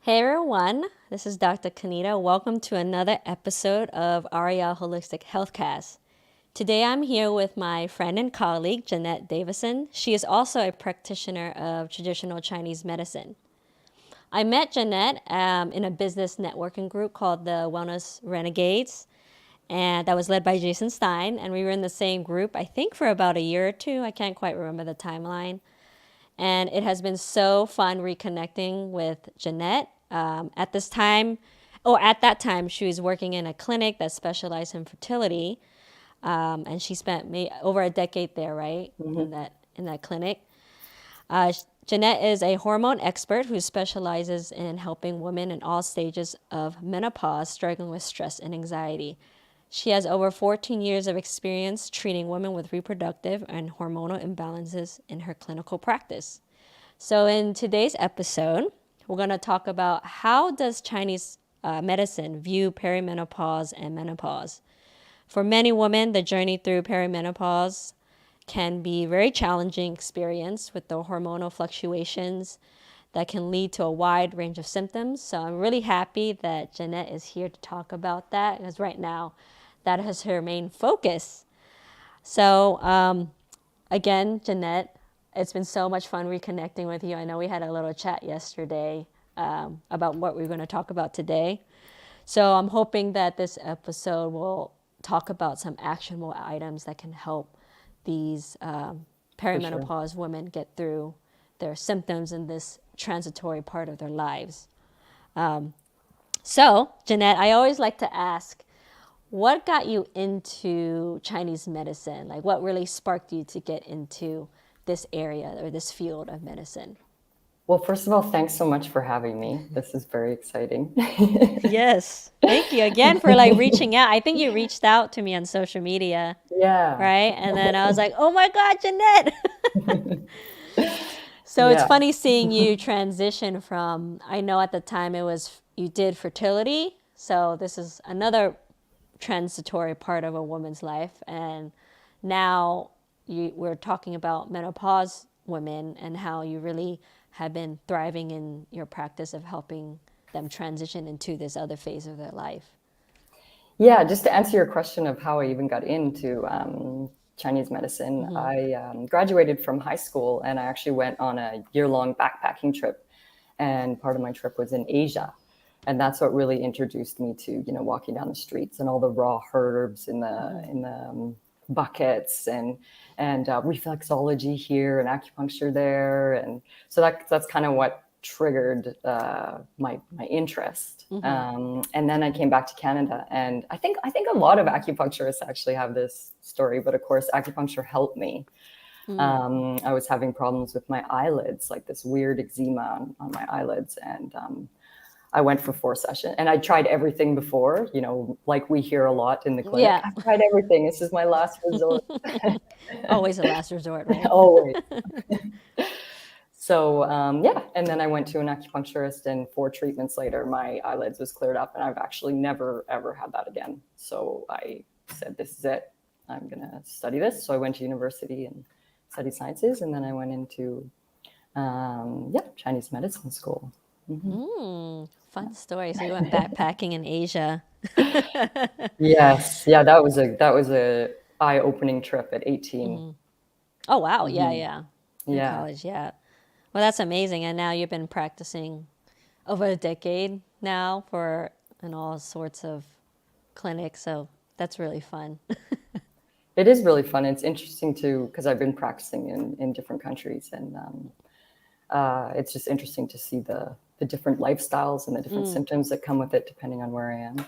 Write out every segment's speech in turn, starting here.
Hey everyone, this is Dr. Kanita. Welcome to another episode of Araya Holistic Healthcast. Today I'm here with my friend and colleague, Janette Davison. She is also a practitioner of traditional Chinese medicine. I met Janette in a business networking group called the Wellness Renegades, and that was led by Jason Stein. And we were in the same group, I think, for about a year or two. I can't quite remember the timeline. And it has been so fun reconnecting with Janette. At that time, she was working in a clinic that specialized in fertility, and she spent over a decade there, right, in that clinic. Janette is a hormone expert who specializes in helping women in all stages of menopause struggling with stress and anxiety. She has over 14 years of experience treating women with reproductive and hormonal imbalances in her clinical practice. So in today's episode, we're going to talk about how does Chinese medicine view perimenopause and menopause. For many women, the journey through perimenopause can be a very challenging experience with the hormonal fluctuations that can lead to a wide range of symptoms. So I'm really happy that Janette is here to talk about that, because right now that is her main focus. So again, Janette, it's been so much fun reconnecting with you. I know we had a little chat yesterday about what we're going to talk about today. So I'm hoping that this episode will talk about some actionable items that can help these perimenopause women get through their symptoms in this transitory part of their lives. So, Janette, I always like to ask, what got you into Chinese medicine? Like, what really sparked you to get into this area or this field of medicine? Well, first of all, thanks so much for having me. This is very exciting. Yes. Thank you again for reaching out. I think you reached out to me on social media, Yeah. right? And then I was like, oh my God, Janette. So it's Yeah. funny seeing you transition from, I know at the time you did fertility. So this is another transitory part of a woman's life. And now we're talking about menopause women and how you really have been thriving in your practice of helping them transition into this other phase of their life. Yeah. Just to answer your question of how I even got into Chinese medicine, I graduated from high school and I actually went on a year-long backpacking trip. And part of my trip was in Asia. And that's what really introduced me to, walking down the streets and all the raw herbs in the buckets and reflexology here and acupuncture there. And so that's kind of what triggered my interest. And then I came back to Canada, and I think a lot of acupuncturists actually have this story, but of course acupuncture helped me. I was having problems with my eyelids, like this weird eczema on my eyelids, and I went for 4 sessions, and I tried everything before, like we hear a lot in the clinic. Yeah. I've tried everything. This is my last resort. Always a last resort, right? Always. So, and then I went to an acupuncturist, and 4 treatments later, my eyelids was cleared up, and I've actually never, ever had that again. So I said, this is it. I'm going to study this. So I went to university and studied sciences, and then I went into, Chinese medicine school. Fun story. So you went backpacking in Asia. Yes. Yeah, that was a eye-opening trip at 18. Oh, wow. Yeah. In Yeah. college, yeah. Well, that's amazing. And now you've been practicing over a decade now in all sorts of clinics. So that's really fun. It is really fun. It's interesting too, because I've been practicing in different countries, and it's just interesting to see the different lifestyles and the different symptoms that come with it, depending on where I am.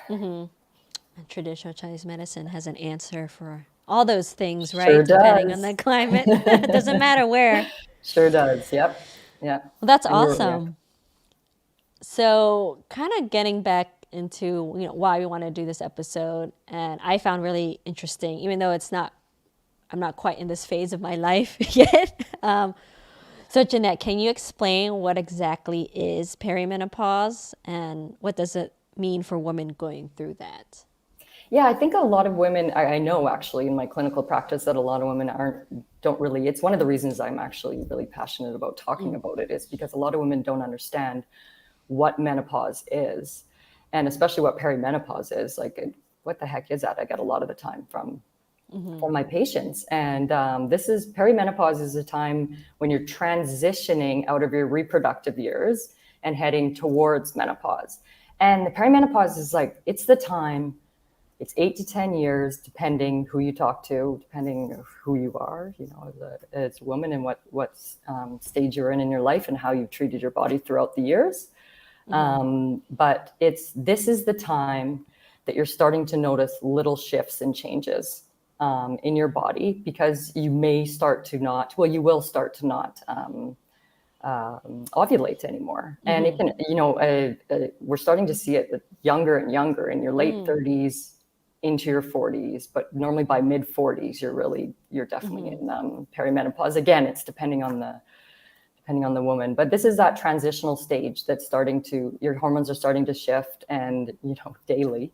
And traditional Chinese medicine has an answer for all those things, right? Sure Depending on does. the climate. It doesn't matter where. Sure does. Yep. Yeah. Well, that's And awesome. So kind of getting back into why we want to do this episode, and I found really interesting, even though I'm not quite in this phase of my life yet. So Janette, can you explain what exactly is perimenopause and what does it mean for women going through that? Yeah, I think a lot of women, I know actually in my clinical practice that a lot of women don't really, it's one of the reasons I'm actually really passionate about talking about it, is because a lot of women don't understand what menopause is, and especially what perimenopause is. Like, what the heck is that? I get a lot of the time from my patients. And perimenopause is a time when you're transitioning out of your reproductive years and heading towards menopause. And the perimenopause is like, it's the time, it's 8 to 10 years, depending who you talk to, depending who you are, as a woman, and what stage you're in your life and how you've treated your body throughout the years. But this is the time that you're starting to notice little shifts and changes in your body, because you will start to not ovulate anymore. And it can, we're starting to see it younger and younger, in your late 30s into your 40s, but normally by mid 40s, you're definitely in perimenopause. Again, it's depending on the woman, but this is that transitional stage that's your hormones are starting to shift, and daily.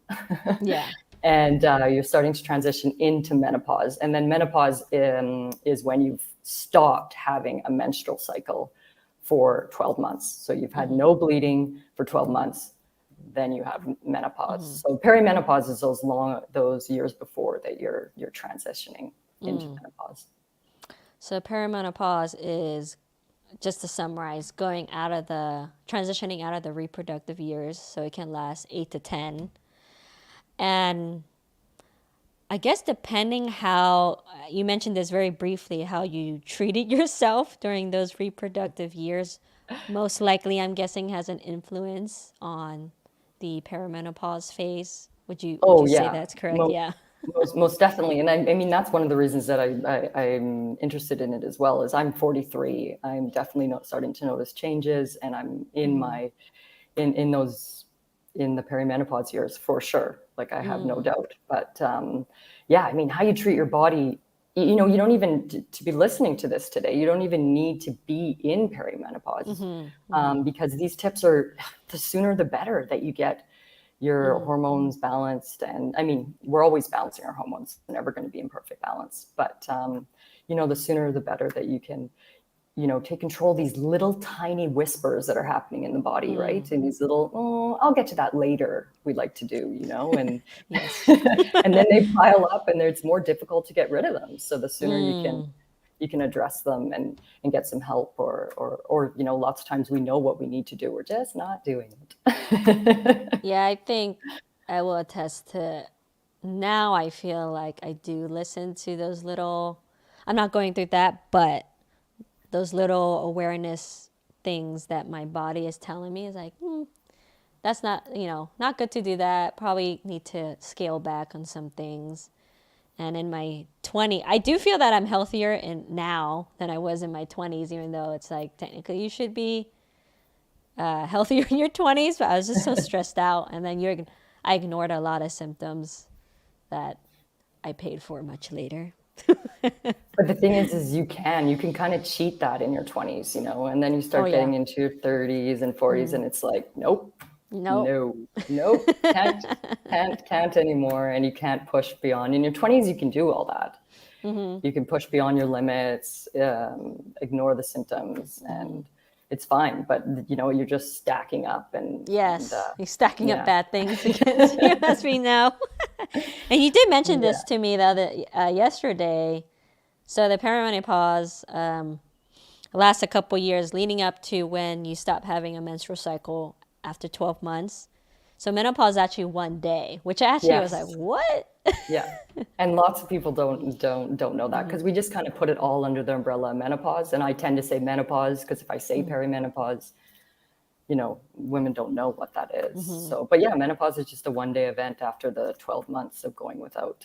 Yeah. And you're starting to transition into menopause. And then menopause is when you've stopped having a menstrual cycle for 12 months. So you've had no bleeding for 12 months, then you have menopause. So perimenopause is those years before that you're transitioning into menopause. So perimenopause is, just to summarize, transitioning out of the reproductive years, so it can last 8 to 10. And I guess depending how, you mentioned this very briefly, how you treated yourself during those reproductive years, most likely, I'm guessing, has an influence on the perimenopause phase. Would you say that's correct? Yeah. Most definitely. And I mean, that's one of the reasons that I'm interested in it as well, is I'm 43. I'm definitely starting to notice changes, and I'm in the perimenopause years for sure. Like, I have no doubt. But I mean, how you treat your body, you don't even, to be listening to this today, you don't even need to be in perimenopause, because these tips are, the sooner the better that you get your hormones balanced. And I mean, we're always balancing our hormones. We're never going to be in perfect balance. But, the sooner the better that you can, take control of these little tiny whispers that are happening in the body, right? And these little, I'll get to that later, we like to do, and and then they pile up, and it's more difficult to get rid of them. So the sooner you can address them and get some help, or lots of times we know what we need to do, we're just not doing it. Yeah, I think I will attest to, now I feel like I do listen to those little, I'm not going through that, but those little awareness things that my body is telling me is like, that's not, not good to do that. Probably need to scale back on some things. And in my 20s, I do feel that I'm healthier now than I was in my 20s, even though it's like, technically you should be healthier in your 20s, but I was just so stressed out. And then I ignored a lot of symptoms that I paid for much later. But the thing is you can kind of cheat that in your 20s, and then you start getting into your 30s and 40s, and it's like, nope, can't anymore. And you can't push beyond. In your 20s, you can do all that. You can push beyond your limits, ignore the symptoms, and it's fine. But you're just stacking up, and you're stacking up bad things against you, as we know. And you did mention this to me yesterday. So the perimenopause lasts a couple years leading up to when you stop having a menstrual cycle after 12 months. So menopause is actually one day, which actually was like, what? Yeah. And lots of people don't know that, because we just kind of put it all under the umbrella of menopause. And I tend to say menopause because if I say perimenopause, women don't know what that is. So, but menopause is just a one-day event after the 12 months of going without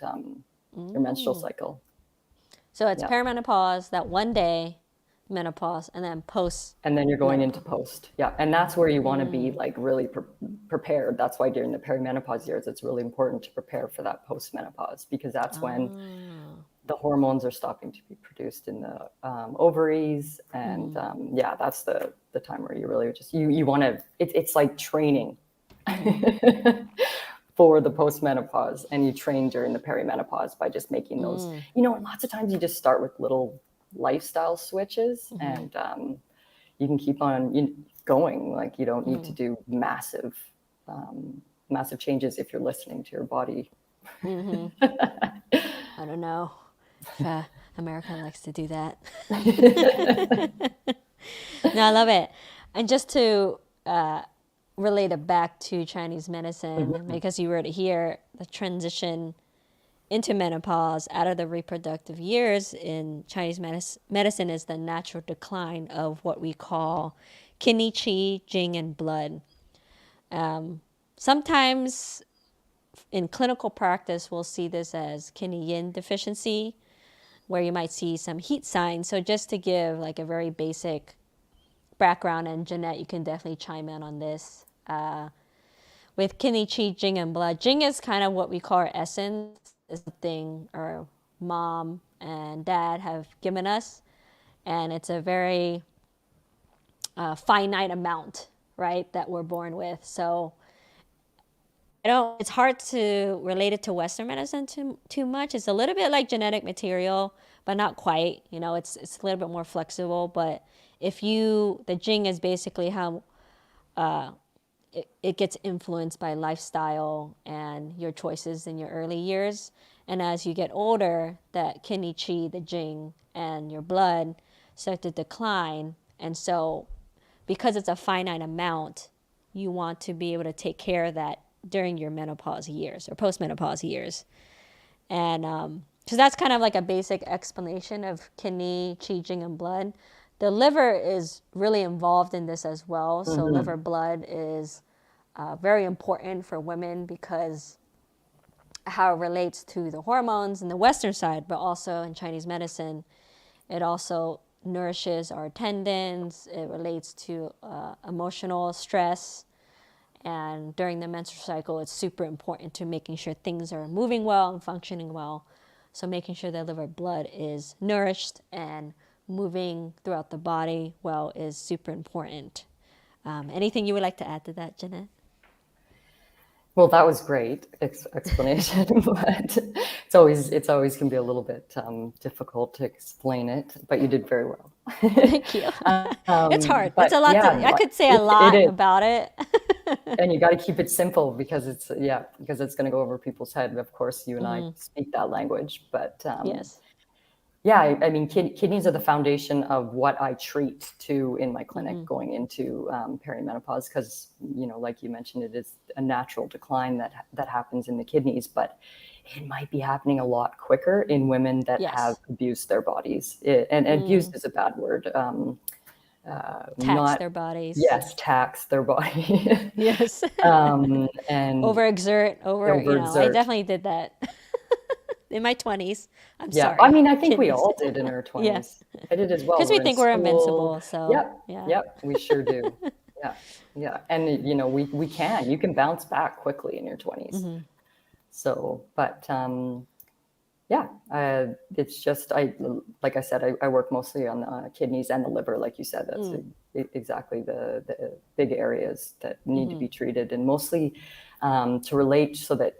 your menstrual cycle. So it's perimenopause, that one day, menopause, and then post. And then you're going into post. Yeah. And that's where you want to be like really prepared. That's why during the perimenopause years, it's really important to prepare for that post-menopause, because that's when the hormones are stopping to be produced in the ovaries. And that's the time where you really just, you want to, it's like training for the post-menopause, and you train during the perimenopause by just making those, lots of times you just start with little lifestyle switches, and you can keep on, going. Like you don't need to do massive changes if you're listening to your body. I don't know if America likes to do that. No, I love it. And just to relate it back to Chinese medicine, because you were to hear the transition into menopause out of the reproductive years in Chinese medicine is the natural decline of what we call kidney, qi, jing, and blood. Sometimes in clinical practice, we'll see this as kidney yin deficiency, where you might see some heat signs. So just to give like a very basic background, and Janette, you can definitely chime in on this. With kidney, qi, jing, and blood. Jing is kind of what we call our essence. It's something our mom and dad have given us. And it's a very finite amount, right, that we're born with. So it's hard to relate it to Western medicine too much. It's a little bit like genetic material, but not quite. It's a little bit more flexible. But the jing is basically how it gets influenced by lifestyle and your choices in your early years. And as you get older, that kidney, qi, the jing, and your blood start to decline. And so because it's a finite amount, you want to be able to take care of that during your menopause years or postmenopause years. And so that's kind of like a basic explanation of kidney, qi, jing, and blood. The liver is really involved in this as well. So liver blood is very important for women because how it relates to the hormones in the Western side, but also in Chinese medicine, it also nourishes our tendons. It relates to emotional stress. And during the menstrual cycle, it's super important to making sure things are moving well and functioning well. So making sure that liver blood is nourished and moving throughout the body well is super important. Anything you would like to add to that, Janette? Well, that was great explanation, but it's always can be a little bit difficult to explain it. But you did very well. Thank you. It's hard. It's a lot. I could say a lot about it. And you got to keep it simple because it's going to go over people's head. Of course, you and I speak that language, but yes. Yeah, I mean, kidneys are the foundation of what I treat too in my clinic going into perimenopause because, like you mentioned, it is a natural decline that happens in the kidneys, but it might be happening a lot quicker in women that have abused their bodies. And abused is a bad word. Tax their bodies. Yes, tax their body. Yes. And overexert. I definitely did that. In my 20s. I'm sorry. I mean, I think we all did in our 20s. Yes. I did as well. Because we think we're invincible. So Yep, we sure do. Yeah. And, you can bounce back quickly in your 20s. So, but it's just, like I said, I work mostly on the kidneys and the liver, like you said. That's exactly the big areas that need to be treated, and mostly to relate so that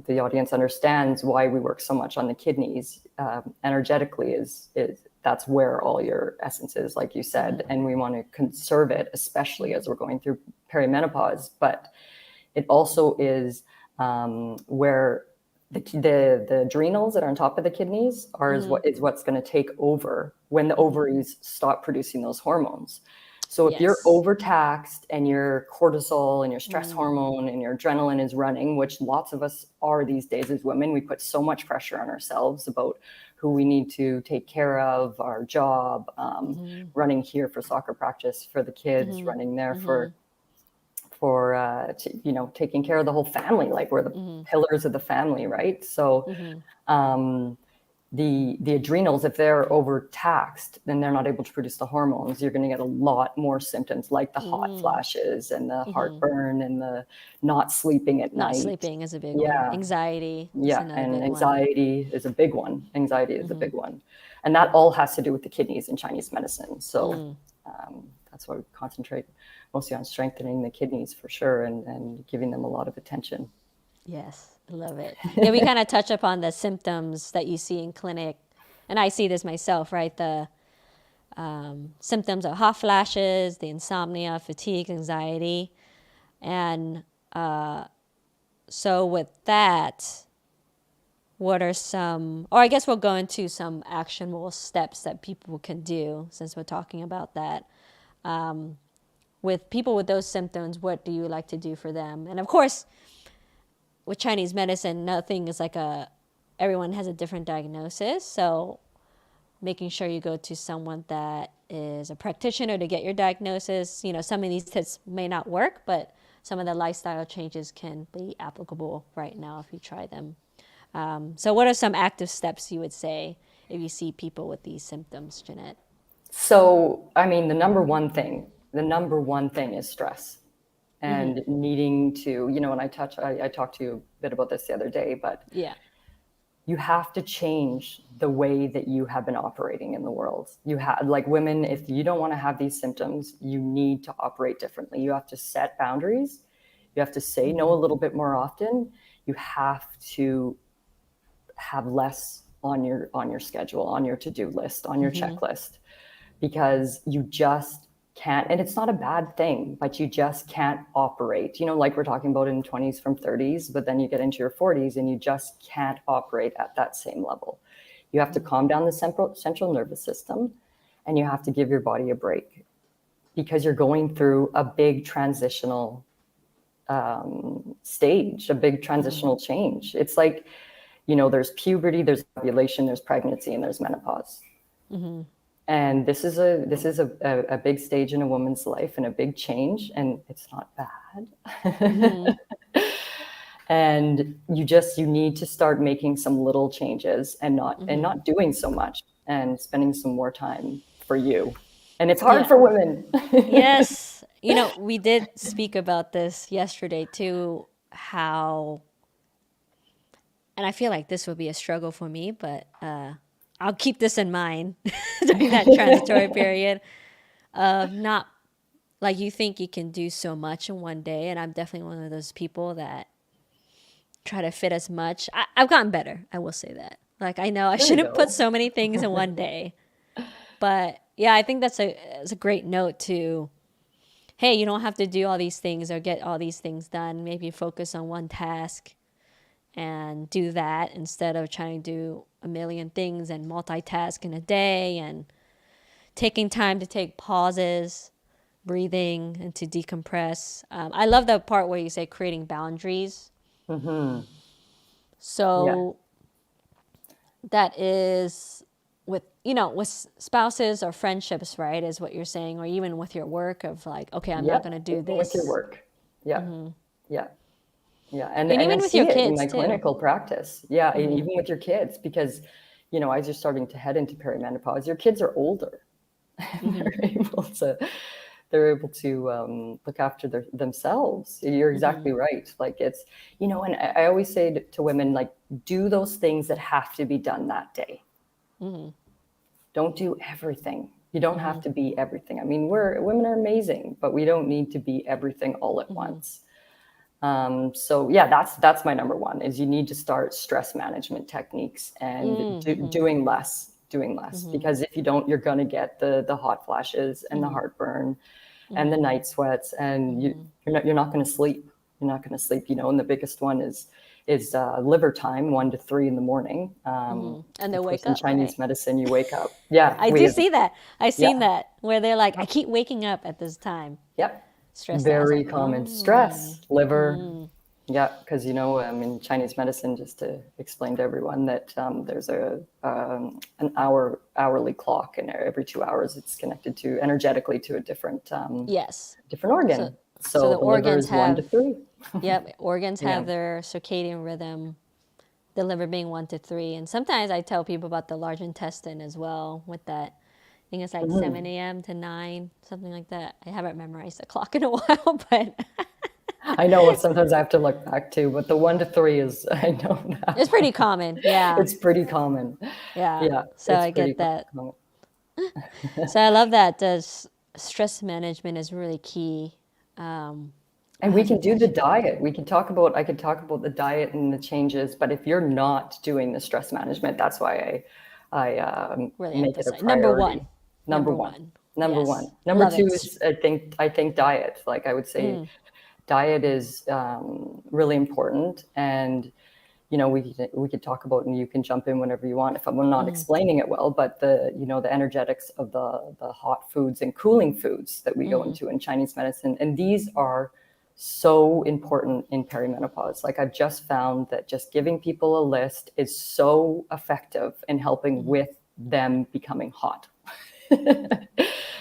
the audience understands why we work so much on the kidneys. Energetically is that's where all your essence is, like you said, and we want to conserve it, especially as we're going through perimenopause. But it also is where the adrenals that are on top of the kidneys is what's going to take over when the ovaries stop producing those hormones. So if you're overtaxed and your cortisol and your stress hormone and your adrenaline is running, which lots of us are these days as women, we put so much pressure on ourselves about who we need to take care of, our job, running here for soccer practice for the kids, running there for taking care of the whole family, like we're the pillars of the family, right? So the adrenals, if they're overtaxed, then they're not able to produce the hormones. You're going to get a lot more symptoms like the hot flashes and the heartburn and the not sleeping at night. Not sleeping is a big one. Anxiety. And anxiety is a big one. Anxiety is a big one. And that all has to do with the kidneys in Chinese medicine. So that's why we concentrate mostly on strengthening the kidneys for sure and giving them a lot of attention. Yes. I love it. Yeah, we kind of touch upon the symptoms that you see in clinic. And I see this myself, right? The symptoms of hot flashes, the insomnia, fatigue, anxiety. And so with that, what are some, or I guess we'll go into some actionable steps that people can do since we're talking about that. With people with those symptoms, what do you like to do for them? And of course, with Chinese medicine, nothing is like everyone has a different diagnosis. So making sure you go to someone that is a practitioner to get your diagnosis. Some of these tips may not work, but some of the lifestyle changes can be applicable right now if you try them. So what are some active steps you would say if you see people with these symptoms, Janette? So, I mean, the number one thing is stress and needing to, and I talked to you a bit about this the other day, but Yeah. you have to change the way that you have been operating in the world. You have, like women, if you don't want to have these symptoms, you need to operate differently. You have to set boundaries. You have to say no a little bit more often. You have to have less on your schedule, on your to-do list, on your checklist, because you just can't, and it's not a bad thing, but you just can't operate, like we're talking about in 20s from 30s, but then you get into your 40s and you just can't operate at that same level. You have to calm down the central nervous system, and you have to give your body a break, because you're going through a big transitional stage, a big transitional change. It's like, there's puberty, there's ovulation, there's pregnancy, and there's menopause. And this is a big stage in a woman's life and a big change, and it's not bad. And you need to start making some little changes and not doing so much, and spending some more time for you. And it's hard for women. Yes. We did speak about this yesterday too, how, and I feel like this would be a struggle for me, but I'll keep this in mind during that transitory period of not, like, you think you can do so much in one day. And I'm definitely one of those people that try to fit as much. I've gotten better. I will say that. Like, I know I shouldn't put so many things in one day. But yeah, I think that's a great note to, hey, you don't have to do all these things or get all these things done. Maybe focus on one task and do that instead of trying to do a million things and multitask in a day, and taking time to take pauses, breathing, and to decompress. I love the part where you say creating boundaries. So that is with spouses or friendships, right, is what you're saying, or even with your work of like, okay, I'm not going to do this. With your work. Yeah. And even I with see your it kids in my too. Clinical practice. Yeah. Even with your kids, because, as you're starting to head into perimenopause, your kids are older. They're able to look after themselves. You're exactly right. Like it's, and I always say to women, like, do those things that have to be done that day. Don't do everything. You don't have to be everything. I mean, women are amazing, but we don't need to be everything all at once. So yeah, that's my number one, is you need to start stress management techniques and doing less, because if you don't, you're going to get the hot flashes and the heartburn and the night sweats, and you're not going to sleep. You're not going to sleep, and the biggest one is liver time, 1 to 3 in the morning. And they wake in up, Chinese right? medicine, you wake up. Yeah. I do see that. I've seen that where they're like, I keep waking up at this time. Yep. Stressed out. I was Very like, common. Stress, liver. Yeah, because in Chinese medicine, just to explain to everyone that there's an hourly clock, and every 2 hours it's connected to energetically to a different different organ. So the liver is 1 to 3. Yep, organs have their circadian rhythm. The liver being 1 to 3, and sometimes I tell people about the large intestine as well. With that, I think it's like 7 a.m. to 9, something like that. I haven't memorized the clock in a while, but I know sometimes I have to look back too, but the 1 to 3 is, I know that. It's pretty common. Yeah. It's pretty common. Yeah. So I get that. So I love that. Stress management is really key. And we can do the diet. I could talk about the diet and the changes, but if you're not doing the stress management, that's why I really make it a emphasize priority. number one. Number Number one. one. Number one. Yes. Number Love two it. is I think diet. Like I would say, diet is really important, and we could talk about, and you can jump in whenever you want if I'm not explaining it well. But the energetics of the hot foods and cooling foods that we go into in Chinese medicine, and these are so important in perimenopause. Like I've just found that just giving people a list is so effective in helping with them becoming hot.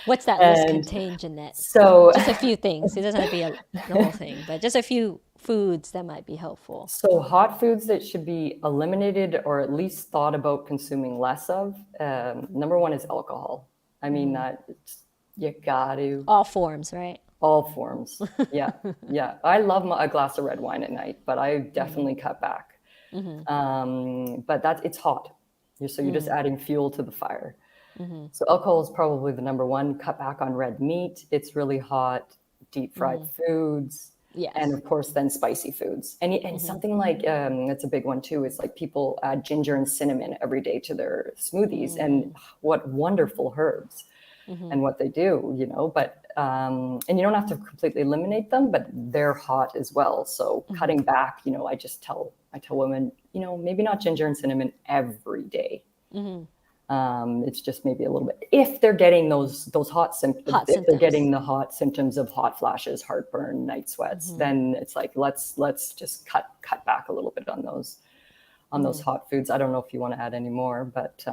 What's that list And contain, Janette? so, Just a few things. It doesn't have to be the whole thing, but just a few foods that might be helpful. so hot foods that should be eliminated or at least thought about consuming less of. Number one is alcohol. I mean, you got to. All forms, right? All forms. Yeah. Yeah. I love a glass of red wine at night, but I definitely cut back. But it's hot. So you're just adding fuel to the fire. So alcohol is probably the number one. Cut back on red meat. It's really hot. Deep fried foods. Yes. And of course, then spicy foods. And something like, that's a big one too, is like people add ginger and cinnamon every day to their smoothies. And what wonderful herbs and what they do, but, and you don't have to completely eliminate them, but they're hot as well. So cutting back, I tell women, maybe not ginger and cinnamon every day. It's just maybe a little bit if they're getting those hot symptoms. If they're getting the hot symptoms of hot flashes, heartburn, night sweats, then it's like let's just cut back a little bit on those hot foods. I don't know if you want to add any more, but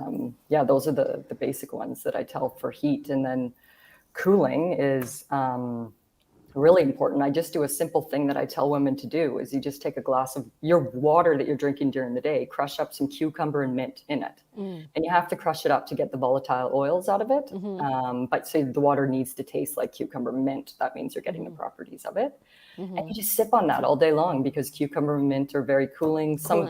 yeah, those are the basic ones that I tell for heat. And then cooling is really important. I just do a simple thing that I tell women to do is you just take a glass of your water that you're drinking during the day, crush up some cucumber and mint in it. And you have to crush it up to get the volatile oils out of it. But say the water needs to taste like cucumber mint. That means you're getting the properties of it. And you just sip on that all day long because cucumber and mint are very cooling. Some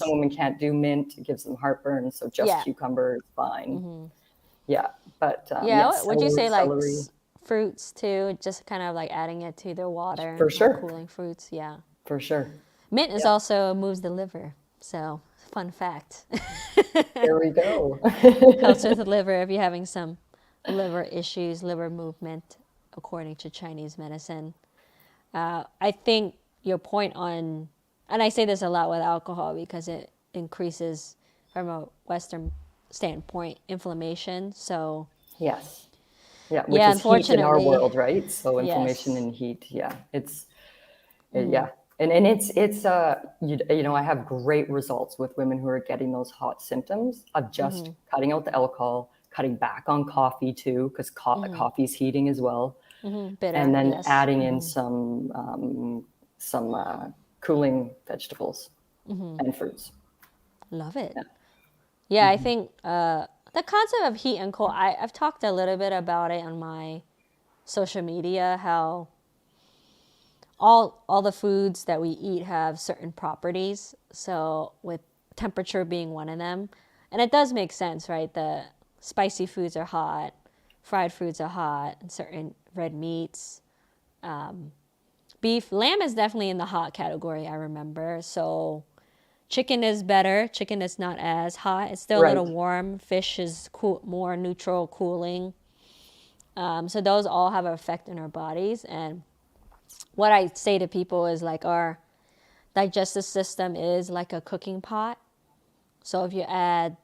women can't do mint. It gives them heartburn. So just cucumber is fine. Yeah. But would you say celery, like fruits too, just kind of like adding it to their water for sure, cooling fruits? Yeah, for sure. Mint is also moves the liver, so fun fact. There we go. Helps with the liver if you're having some liver issues, liver movement, according to Chinese medicine. I think your point on, and I say this a lot with alcohol because it increases, from a Western standpoint, inflammation. So yes. Yeah, which is heat in our world, right? So inflammation and heat, it's yeah, and it's I have great results with women who are getting those hot symptoms of just cutting out the alcohol, cutting back on coffee too, because coffee's heating as well, bitter, and then adding in some cooling vegetables and fruits. Love it. Yeah, I think the concept of heat and cold, I've talked a little bit about it on my social media, how all the foods that we eat have certain properties. So with temperature being one of them. And it does make sense, right? The spicy foods are hot, fried foods are hot, and certain red meats. Beef, lamb is definitely in the hot category, I remember. So chicken is better. Chicken is not as hot. It's still a little warm. Fish is more neutral, cooling. So those all have an effect in our bodies. And what I say to people is like our digestive system is like a cooking pot. So if you add,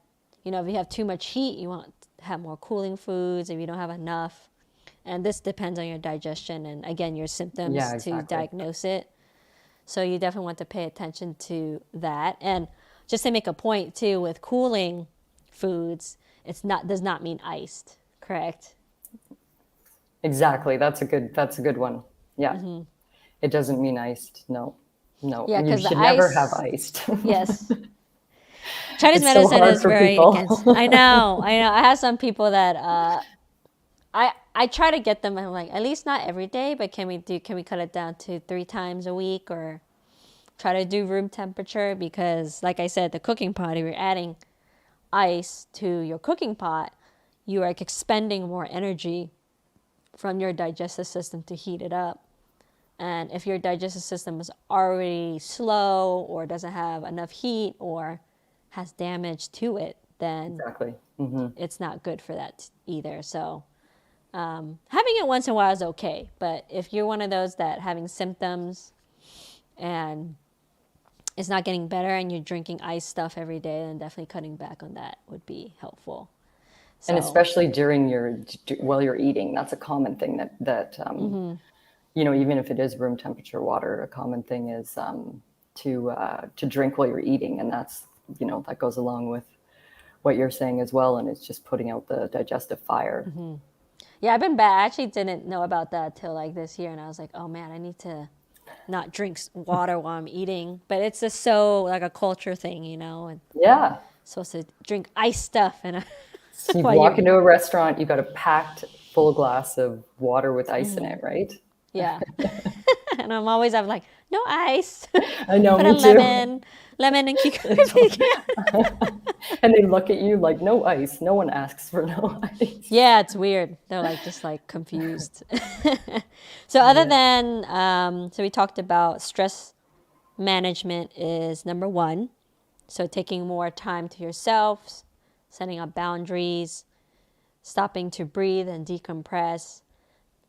if you have too much heat, you want to have more cooling foods. If you don't have enough, and this depends on your digestion and again your symptoms to diagnose it. So you definitely want to pay attention to that. And just to make a point too, with cooling foods, does not mean iced, correct? Exactly. That's a good one. Yeah. It doesn't mean iced. No. Yeah, you should never have iced. Yes. Chinese medicine is very against. I know. I have some people that I try to get them. I'm like, at least not every day, but can we cut it down to 3 times a week, or try to do room temperature? Because like I said, the cooking pot, if you're adding ice to your cooking pot, you are expending more energy from your digestive system to heat it up. And if your digestive system is already slow or doesn't have enough heat or has damage to it, then Exactly. it's not good for that either. So having it once in a while is okay. But if you're one of those that having symptoms and it's not getting better and you're drinking ice stuff every day, then definitely cutting back on that would be helpful. And So, especially while you're eating, that's a common thing that even if it is room temperature water, a common thing is to drink while you're eating, and that's that goes along with what you're saying as well, and it's just putting out the digestive fire. yeah, I've been bad. I actually didn't know about that till like this year, and I was like, oh man, I need to not drink water while I'm eating. But it's just so like a culture thing, and Yeah. supposed to drink ice stuff and So you while you're walk into a restaurant, you got a packed full glass of water with ice in it, right? yeah. And I'm like, no ice. I know, Put me a too. lemon and cucumber. And they look at you like, no ice. No one asks for no ice. Yeah, it's weird. They're like just like confused. So other than so we talked about stress management is number one. So taking more time to yourself, setting up boundaries, stopping to breathe and decompress.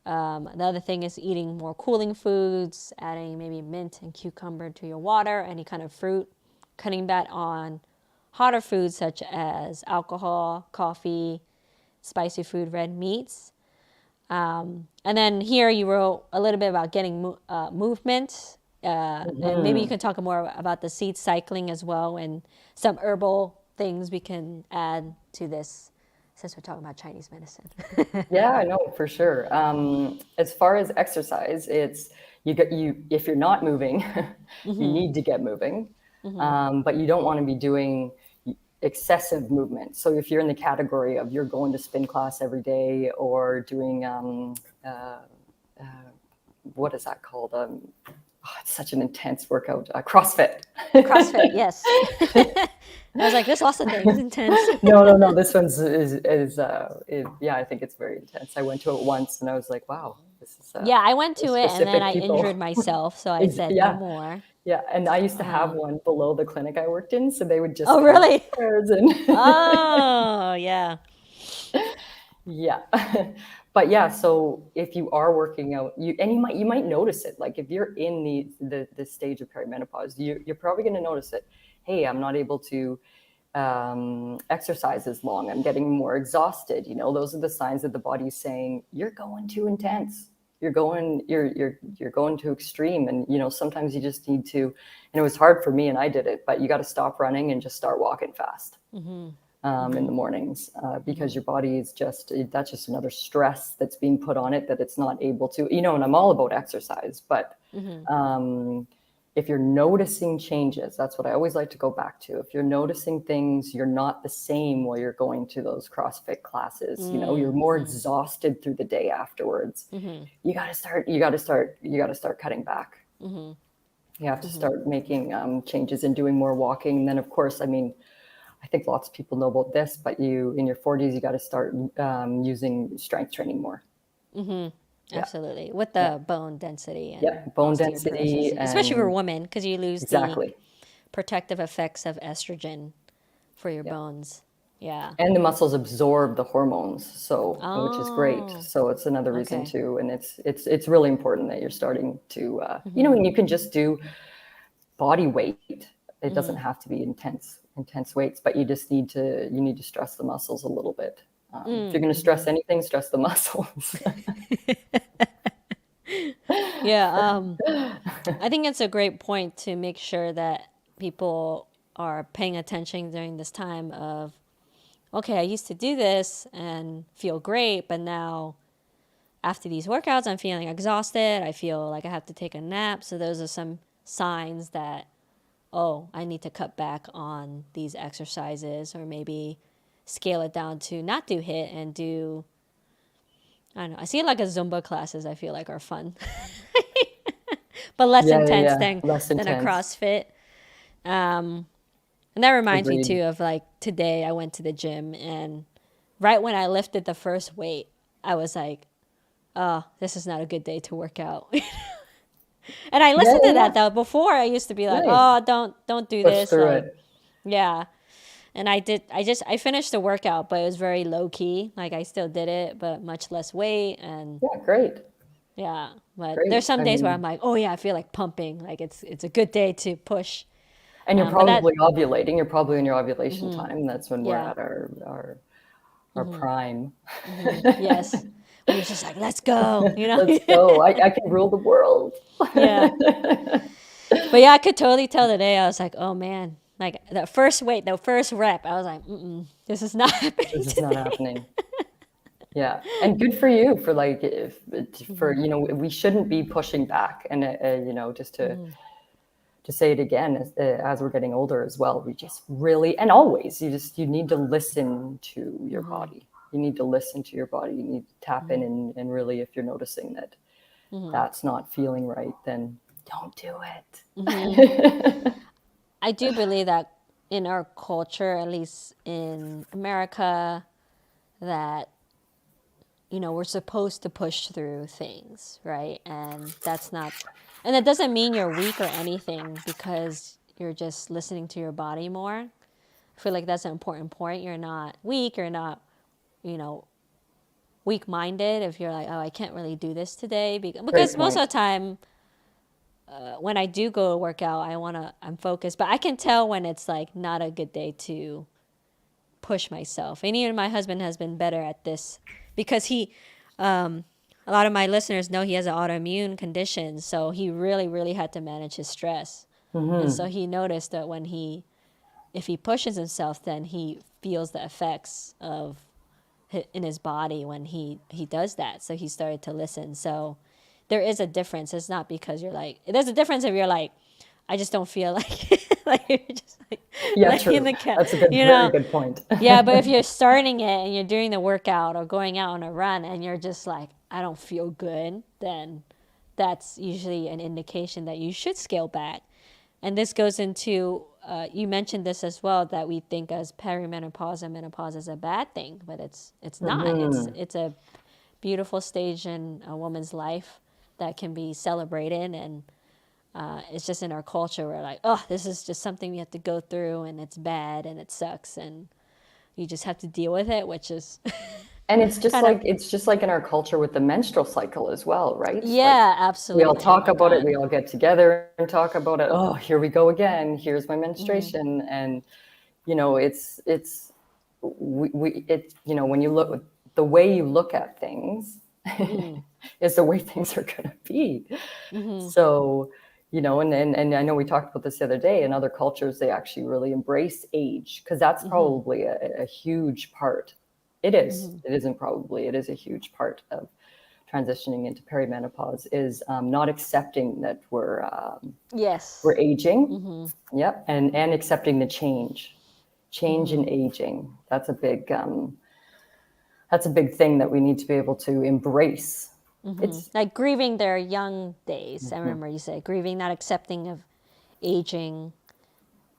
The other thing is eating more cooling foods, adding maybe mint and cucumber to your water, any kind of fruit, cutting back on hotter foods such as alcohol, coffee, spicy food, red meats. And then here you wrote a little bit about getting movement. And maybe you can talk more about the seed cycling as well and some herbal things we can add to this since we're talking about Chinese medicine. Yeah, I know for sure. As far as exercise, it's if you're not moving, you need to get moving, but you don't want to be doing excessive movement. So if you're in the category of you're going to spin class every day or doing what is that called? It's such an intense workout. CrossFit. CrossFit, yes. I was like, there's lots of things intense. No. This one's yeah, I think it's very intense. I went to it once and I was like, wow, this is yeah, I went to it and then I people. injured myself, so I said no more. Yeah, and I used to have one below the clinic I worked in, so they would just oh really? And oh yeah. Yeah. But yeah, so if you are working out, you might notice it. Like if you're in the stage of perimenopause, you're probably going to notice it. Hey, I'm not able to exercise as long. I'm getting more exhausted. Those are the signs that the body's saying you're going too intense. You're going too extreme, and sometimes you just need to. And it was hard for me, and I did it, but you got to stop running and just start walking fast. In the mornings, because your body is that's just another stress that's being put on it that it's not able to, and I'm all about exercise, but if you're noticing changes, that's what I always like to go back to. If you're noticing things, you're not the same while you're going to those CrossFit classes, you're more exhausted through the day afterwards. You got to start cutting back. You have to start making changes and doing more walking. And then of course, I think lots of people know about this, but in your 40s, you got to start using strength training more. Absolutely. With the bone density and bone density, especially for women, because you lose exactly the protective effects of estrogen for your bones. Yeah. And the muscles absorb the hormones, which is great. So it's another reason too, and it's really important that you're starting to and you can just do body weight. It doesn't have to be intense weights, but you just need to stress the muscles a little bit. If you're going to stress anything, stress the muscles. Yeah, I think it's a great point to make sure that people are paying attention during this time of, okay, I used to do this and feel great, but now after these workouts, I'm feeling exhausted. I feel like I have to take a nap. So those are some signs that, oh, I need to cut back on these exercises, or maybe scale it down to not do HIIT and do, I don't know. I see it like a Zumba classes I feel like are fun, but less intense than a CrossFit. And that reminds me too of like today I went to the gym, and right when I lifted the first weight, I was like, oh, this is not a good day to work out. And I listened to that though. Before I used to be like, oh, don't do Push this. through like, it. yeah. And I finished the workout, but it was very low key. Like I still did it, but much less weight. And Yeah, great. yeah, but there's Great. some I days where mean, I'm like, oh yeah, I feel like pumping. Like it's a good day to push. and you're But that, probably ovulating. You're probably in your ovulation time. That's when we're yeah, at our prime. yes. When you're just like, let's go, Let's go. I can rule the world. Yeah. But yeah, I could totally tell today. I was like, oh man, like the first rep, I was like, this is not happening This is not today. happening. Yeah, and good for you for like for we shouldn't be pushing back, and just to say it again as we're getting older as well, we just really, and always, you need to listen to your body. You need to listen to your body. You need to tap in and really, if you're noticing that that's not feeling right, then don't do it. I do believe that in our culture, at least in America, that we're supposed to push through things, right? And that doesn't mean you're weak or anything because you're just listening to your body more. I feel like that's an important point. You're not weak, you're not, you know, weak-minded if you're like, oh, I can't really do this today Great because most of point. the time when I do go to work out, I'm focused, but I can tell when it's like not a good day to push myself. And even my husband has been better at this because a lot of my listeners know he has an autoimmune condition, so he really, really had to manage his stress. And so he noticed that if he pushes himself, then he feels the effects in his body when he does that. So he started to listen. So there is a difference. It's not because there's a difference if you're like, I just don't feel like like you're just like Yeah, laying in true. the couch, That's a very good point. Yeah, but if you're starting it and you're doing the workout or going out on a run and you're just like, I don't feel good, then that's usually an indication that you should scale back. And this goes into, you mentioned this as well, that we think as perimenopause and menopause is a bad thing, but it's not. It's a beautiful stage in a woman's life that can be celebrated, and it's just in our culture we're like, oh, this is just something you have to go through and it's bad and it sucks and you just have to deal with it, which is And it's just kind of, like in our culture with the menstrual cycle as well, right? Like yeah, we all absolutely. Oh talk my about it, God. we all get together and talk about it. Oh, here we go again. Here's my Mm-hmm. menstruation. And it's when you look, the way you look at things is the way things are going to be. Mm-hmm. So, and I know we talked about this the other day. In other cultures, they actually really embrace age because that's Mm-hmm. probably a huge part. It is. Mm-hmm. It isn't probably. It is a huge part of transitioning into perimenopause is not accepting that we're Yes. aging. Mm-hmm. Yep, and accepting the change Mm-hmm. in aging. That's a big thing that we need to be able to embrace. Mm-hmm. It's Like grieving their young days. I mhm. remember you said grieving, not accepting of aging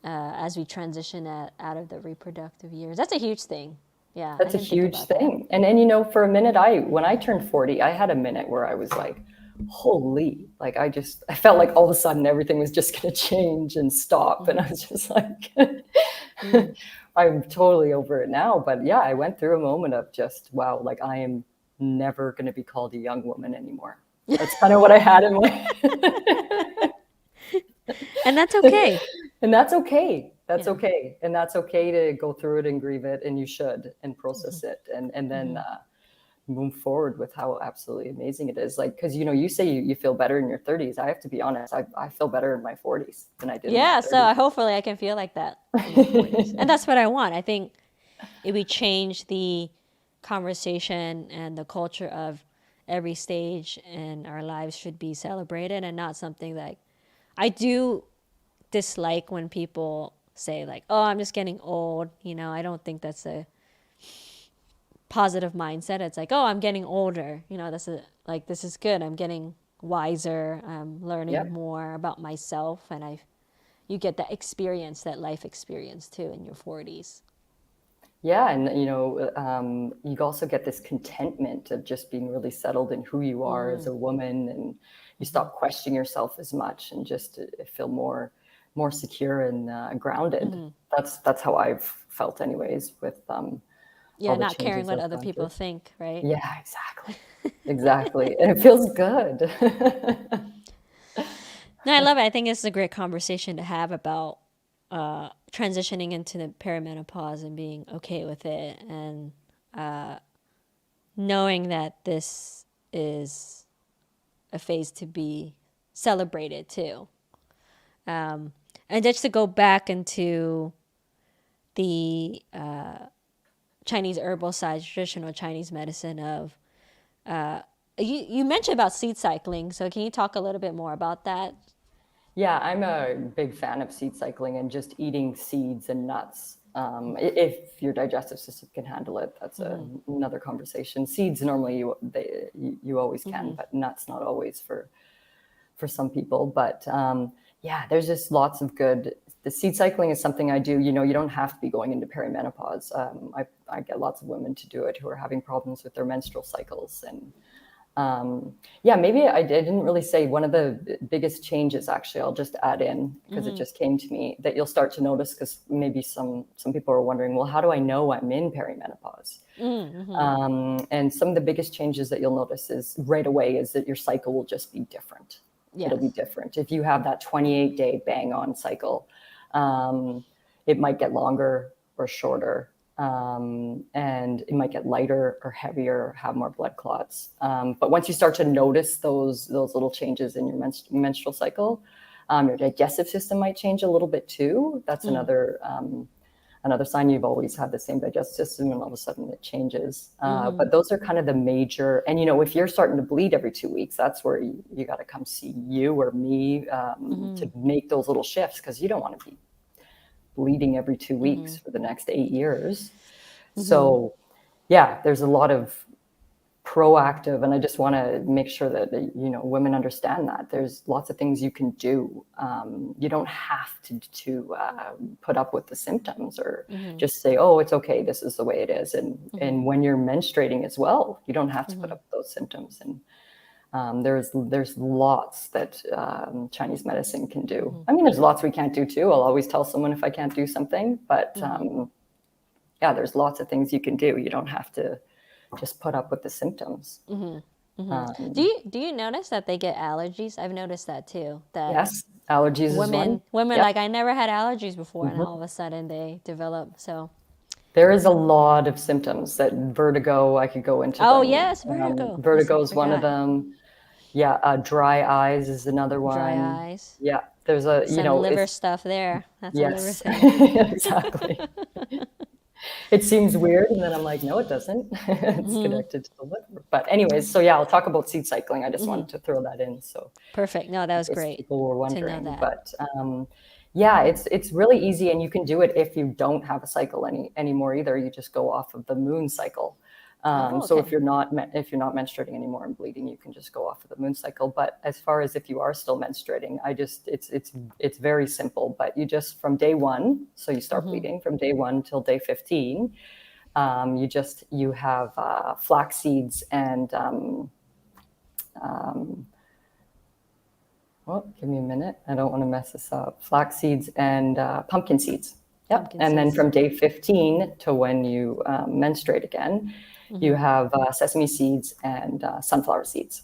as we transition out of the reproductive years. That's a huge thing. Yeah, I That's a didn't think huge about that. thing. And for a minute, when I turned 40, I had a minute where I was like, holy, like I felt like all of a sudden everything was just going to change and stop. And I Mm-hmm. was just like, Mm-hmm. I'm totally over it now. But yeah, I went through a moment of just, wow, like I am never going to be called a young woman anymore. That's kind of what I had in my. And that's okay. And that's okay. That's Yeah. okay. And that's okay to go through it and grieve it. And you should, and process it. And then Mm-hmm. move forward with how absolutely amazing it is. Like, because, you say you feel better in your 30s. I have to be honest. I feel better in my 40s than I did in my Yeah, so 30s. hopefully I can feel like that in my 40s. And that's what I want. I think if we change the conversation and the culture of every stage in our lives should be celebrated and not something like I do dislike when people say like, "Oh, I'm just getting old." I don't think that's a positive mindset. It's like, "Oh, I'm getting older." This is good. I'm getting wiser. I'm learning Yep. more about myself and you get that experience, that life experience too in your 40s. Yeah. And, you also get this contentment of just being really settled in who you are as Mm-hmm. a woman. And you Mm-hmm. stop questioning yourself as much and just feel more more secure and grounded. That's how I've felt anyways with Yeah, all the not caring changes what I've other gone people through. think, right? Yeah, exactly. And it feels good. No, I love it. I think it's a great conversation to have about transitioning into the perimenopause and being okay with it, and knowing that this is a phase to be celebrated too. And just to go back into the Chinese herbal side, traditional Chinese medicine of you mentioned about seed cycling. So can you talk a little bit more about that? Yeah, I'm a big fan of seed cycling and just eating seeds and nuts. If your digestive system can handle it, that's another conversation. Seeds normally you always can, but nuts not always for some people. But yeah, there's just lots of good. The seed cycling is something I do. You know, you don't have to be going into perimenopause. I get lots of women to do it who are having problems with their menstrual cycles. And yeah, maybe I didn't really say one of the biggest changes, actually, I'll just add in because it just came to me, that you'll start to notice, because maybe some people are wondering, well, how do I know I'm in perimenopause? And some of the biggest changes that you'll notice is right away is that your cycle will just be different. It'll be different. If you have that 28-day bang on cycle, it might get longer or shorter. And it might get lighter or heavier, have more blood clots. But once you start to notice those little changes in your menstrual cycle, your digestive system might change a little bit too. That's another sign you've always had the same digestive system, and all of a sudden it changes. But those are kind of the major. And if you're starting to bleed every 2 weeks, that's where you got to come see you or me to make those little shifts, because you don't want to be bleeding every 2 weeks for the next 8 years. So yeah, there's a lot of proactive, and I just want to make sure that women understand that there's lots of things you can do. You don't have to put up with the symptoms, or just say, oh, it's okay, this is the way it is. And when you're menstruating as well, you don't have to put up with those symptoms. And there's lots that Chinese medicine can do. I mean, there's lots we can't do too. I'll always tell someone if I can't do something, but yeah, there's lots of things you can do. You don't have to just put up with the symptoms. Do you notice that they get allergies? I've noticed that too. That Yes, allergies is one. Women Yep. like, I never had allergies before, and all of a sudden they develop. So There is a lot of symptoms. That vertigo, I could go into them. yes, vertigo. Vertigo is one of them. Yeah, dry eyes is another one. Dry eyes. Yeah, there's Some liver stuff there. That's a liver yes, thing. exactly. It seems weird, and then I'm like, no, it doesn't. It's connected to the liver. But anyways, so yeah, I'll talk about seed cycling. I just wanted to throw that in. So Perfect. No, that was in case great people were to know wondering. that. But yeah, it's really easy, and you can do it if you don't have a cycle anymore either. You just go off of the moon cycle. So if you're not menstruating anymore and bleeding, you can just go off of the moon cycle. But as far as if you are still menstruating, it's very simple. But you just, from day one, so you start bleeding from day 1 till day 15. You have flax seeds and give me a minute. I don't want to mess this up. Flax seeds and pumpkin seeds. Yep. Pumpkin And then seeds. from day 15 to when you menstruate again, you have sesame seeds and sunflower seeds.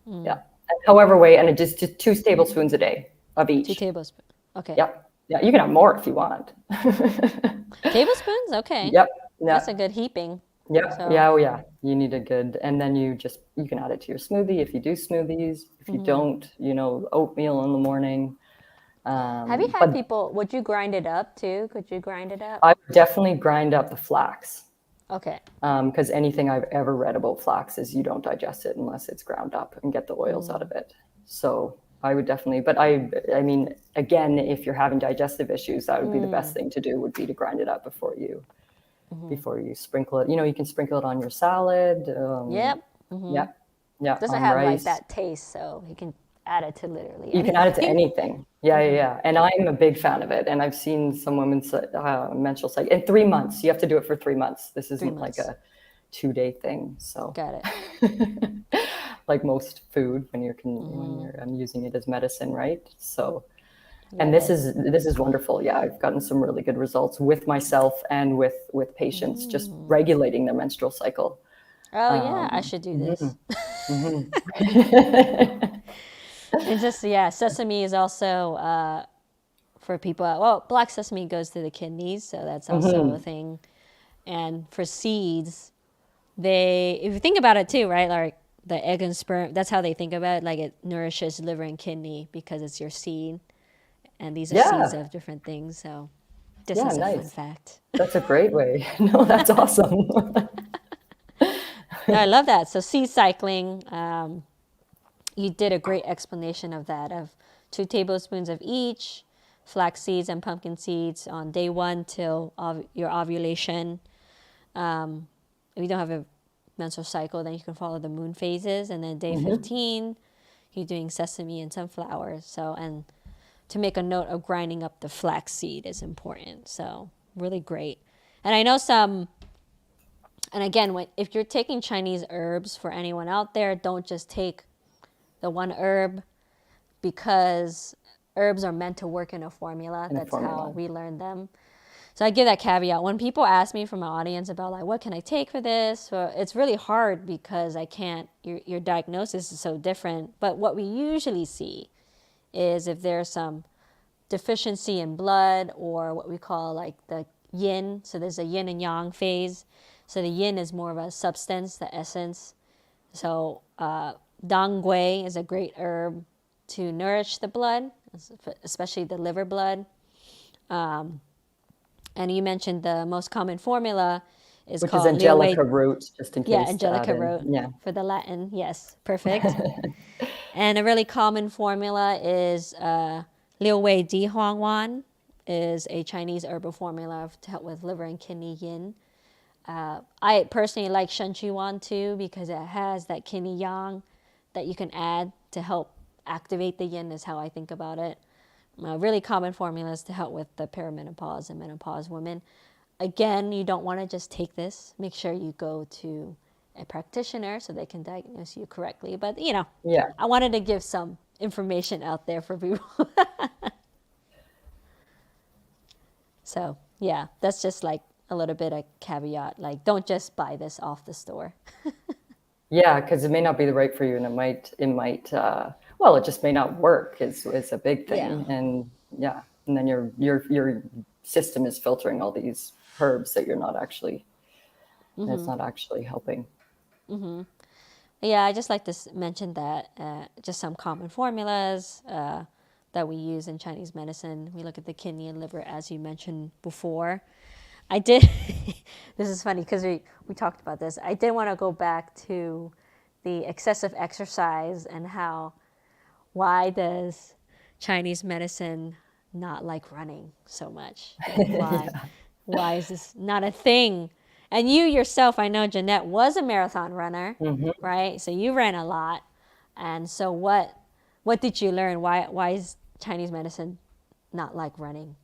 Yeah. And however way, and it just 2 tablespoons a day of each. 2 tablespoons. Okay. Yep. Yeah. You can have more if you want. Tablespoons? Okay. Yep. That's a good heaping. Yep. So. Yeah. Oh, yeah. You need a good, and then you can add it to your smoothie if you do smoothies. If you don't, oatmeal in the morning. Have you had people, would you grind it up too? Could you grind it up? I would definitely grind up the flax. Okay. Because anything I've ever read about flax is you don't digest it unless it's ground up and get the oils out of it. So I would definitely, but I mean, again, if you're having digestive issues, that would be the best thing to do, would be to grind it up before you sprinkle it. You can sprinkle it on your salad. Yep. Yep. Yeah. Doesn't on have rice. like that taste, so you can add it to literally anything. You can add it to anything. Yeah. And I'm a big fan of it. And I've seen some women's menstrual cycle in 3 months. You have to do it for 3 months. This isn't like a 2-day thing. So Got it. like most food when you're using it as medicine, right? So And this is wonderful. Yeah, I've gotten some really good results with myself and with patients, just regulating their menstrual cycle. Oh yeah, I should do this. Mhm. And just sesame is also for people. Well, black sesame goes to the kidneys, so that's also a thing. And for seeds, if you think about it too, right? Like the egg and sperm, that's how they think about it. Like it nourishes liver and kidney because it's your seed, and these are seeds Yeah, of different things. So just yeah, as a fun nice. fact. That's a great way. No, that's awesome. No, I love that. So seed cycling, you did a great explanation of that, of 2 tablespoons of each, flax seeds and pumpkin seeds on day 1 till your ovulation. If you don't have a menstrual cycle, then you can follow the moon phases. And then day 15, you're doing sesame and sunflowers. So, and to make a note of grinding up the flax seed is important. So really great. And I know and again, if you're taking Chinese herbs, for anyone out there, don't just take the one herb, because herbs are meant to work in a formula. That's how we learn them. So I give that caveat. When people ask me from my audience about like, what can I take for this? Well, it's really hard because I can't, your diagnosis is so different. But what we usually see is if there's some deficiency in blood, or what we call like the yin. So there's a yin and yang phase. So the yin is more of a substance, the essence. So dang gui is a great herb to nourish the blood, especially the liver blood. And you mentioned the most common formula is Which is called angelica root, just in case. Yeah, angelica root. Yeah. For the Latin, yes, perfect. And a really common formula is Liu Wei Di Huang Wan, is a Chinese herbal formula to help with liver and kidney yin. I personally like Shen Qi Wan too, because it has that kidney yang that you can add to help activate the yin, is how I think about it. Really common formulas to help with the perimenopause and menopause women. Again, you don't want to just take this. Make sure you go to a practitioner so they can diagnose you correctly. But, Yeah. I wanted to give some information out there for people. So, yeah, that's just like a little bit of caveat. Like, don't just buy this off the store. Yeah, because it may not be the right for you, and it just may not work. Is a big thing, and then your system is filtering all these herbs that you're not actually, and it's not actually helping. Yeah, I just like to mention that just some common formulas that we use in Chinese medicine. We look at the kidney and liver, as you mentioned before. I did, this is funny because we talked about this. I did want to go back to the excessive exercise and why does Chinese medicine not like running so much? Like, why is this not a thing? And you yourself, I know Janette was a marathon runner, right? So you ran a lot. And so what did you learn? Why is Chinese medicine not like running?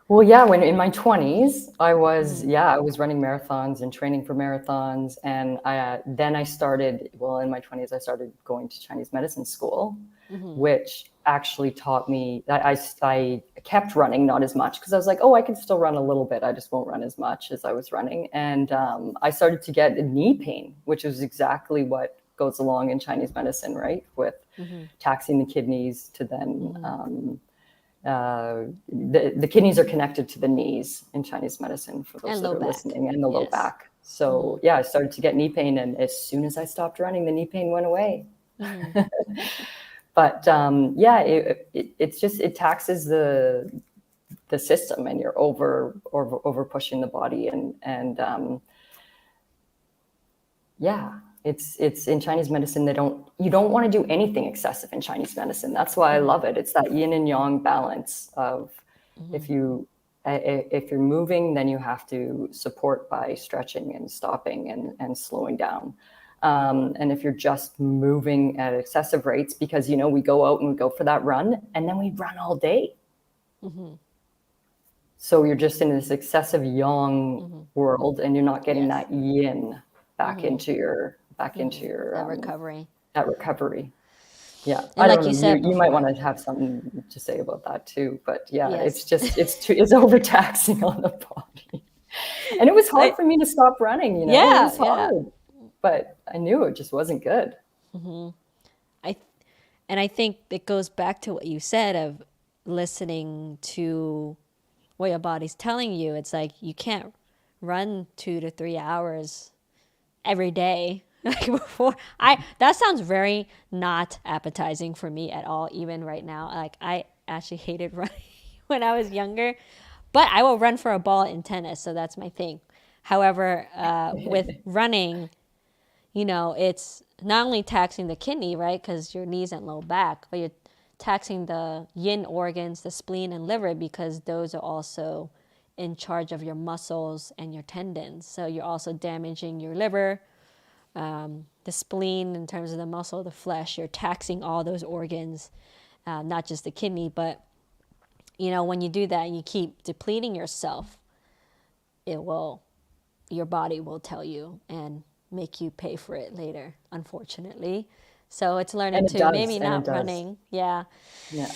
Well, yeah, when in my 20s, I was running marathons and training for marathons, and then I started. Well, in my 20s, I started going to Chinese medicine school, which actually taught me that I kept running, not as much, because I was like, oh, I can still run a little bit. I just won't run as much as I was running, and I started to get knee pain, which is exactly what goes along in Chinese medicine, right? With taxing the kidneys to then. The kidneys are connected to the knees in Chinese medicine, for those that are listening, and the low back. So I started to get knee pain, and as soon as I stopped running, the knee pain went away. But it taxes the system, and you're over pushing the body, and it's in Chinese medicine. You don't want to do anything excessive in Chinese medicine. That's why I love it. It's that yin and yang balance of if you're moving, then you have to support by stretching and stopping and slowing down. And if you're just moving at excessive rates, because we go out and we go for that run, and then we run all day. So you're just in this excessive yang world, and you're not getting that yin back into your that recovery. Yeah, And I like don't you know. You said you might want before, to have something to say about that too. But yeah, yes. it's overtaxing on the body. And it was hard I, for me to stop running, it yeah, was yeah. hard. But I knew it just wasn't good. I and I think it goes back to what you said of listening to what your body's telling you. It's like you can't run 2 to 3 hours every day. Like before, I that sounds very not appetizing for me at all. Even right now, like I actually hated running when I was younger, but I will run for a ball in tennis, so that's my thing. However, with running, it's not only taxing the kidney, right? Because your knees and low back, but you're taxing the yin organs, the spleen and liver, because those are also in charge of your muscles and your tendons. So you're also damaging your liver, the spleen in terms of the muscle, the flesh. You're taxing all those organs, not just the kidney. But, when you do that and you keep depleting yourself, your body will tell you and make you pay for it later, unfortunately. So it's learning And it to does, maybe and it not does. running. Yeah. Yeah.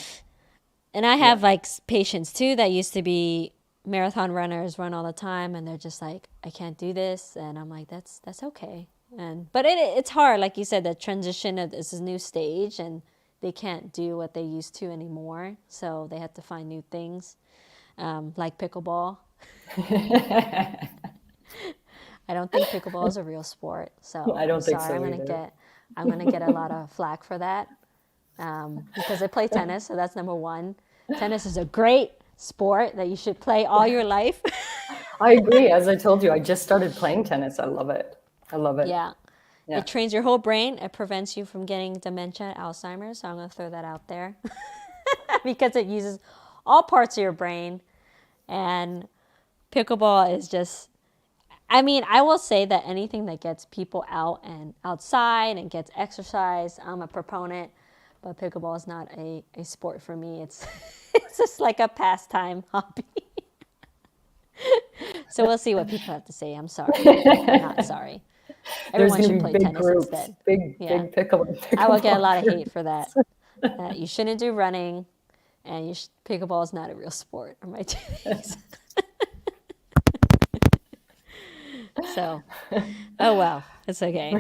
And I Yeah. have like patients too that used to be marathon runners, run all the time, and they're just like, I can't do this. And I'm like, that's okay. But it's hard, like you said, the transition of this new stage, and they can't do what they used to anymore. So they have to find new things, like pickleball. I don't think pickleball is a real sport, so I I'm don't think sorry. so either. I'm gonna get a lot of flack for that, because I play tennis, so that's number one. Tennis is a great sport that you should play all your life. I agree. As I told you, I just started playing tennis. I love it. I love it. Yeah, Yeah. it trains your whole brain. It prevents you from getting dementia, Alzheimer's. So I'm gonna throw that out there because it uses all parts of your brain, and pickleball is just, I mean, I will say that anything that gets people out and outside and gets exercise, I'm a proponent. But pickleball is not a sport for me. It's it's just like a pastime hobby. So we'll see what people have to say. I'm sorry. I'm not sorry. There's Everyone going to should be play big tennis groups, instead. Yeah. big I will get a pickleball lot of hate for groups. that. You shouldn't do running, and pickleball is not a real sport. Or my So, oh well, it's okay.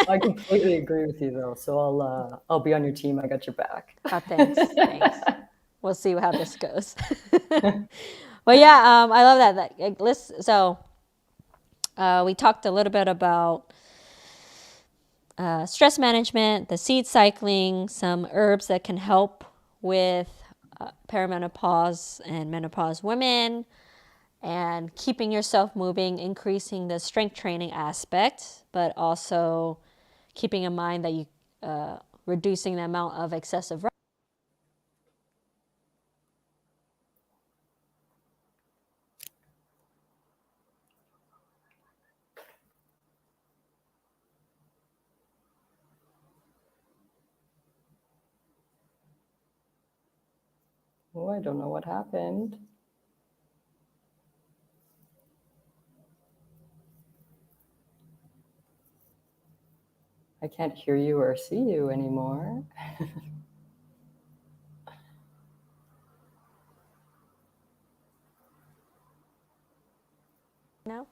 I completely agree with you though. So I'll be on your team. I got your back. Oh, thanks, thanks. We'll see how this goes. Well, yeah, I love that. So we talked a little bit about stress management, the seed cycling, some herbs that can help with perimenopause and menopause women, and keeping yourself moving, increasing the strength training aspect, but also keeping in mind that you reducing the amount of excessive. Oh, I don't know what happened. I can't hear you or see you anymore. No?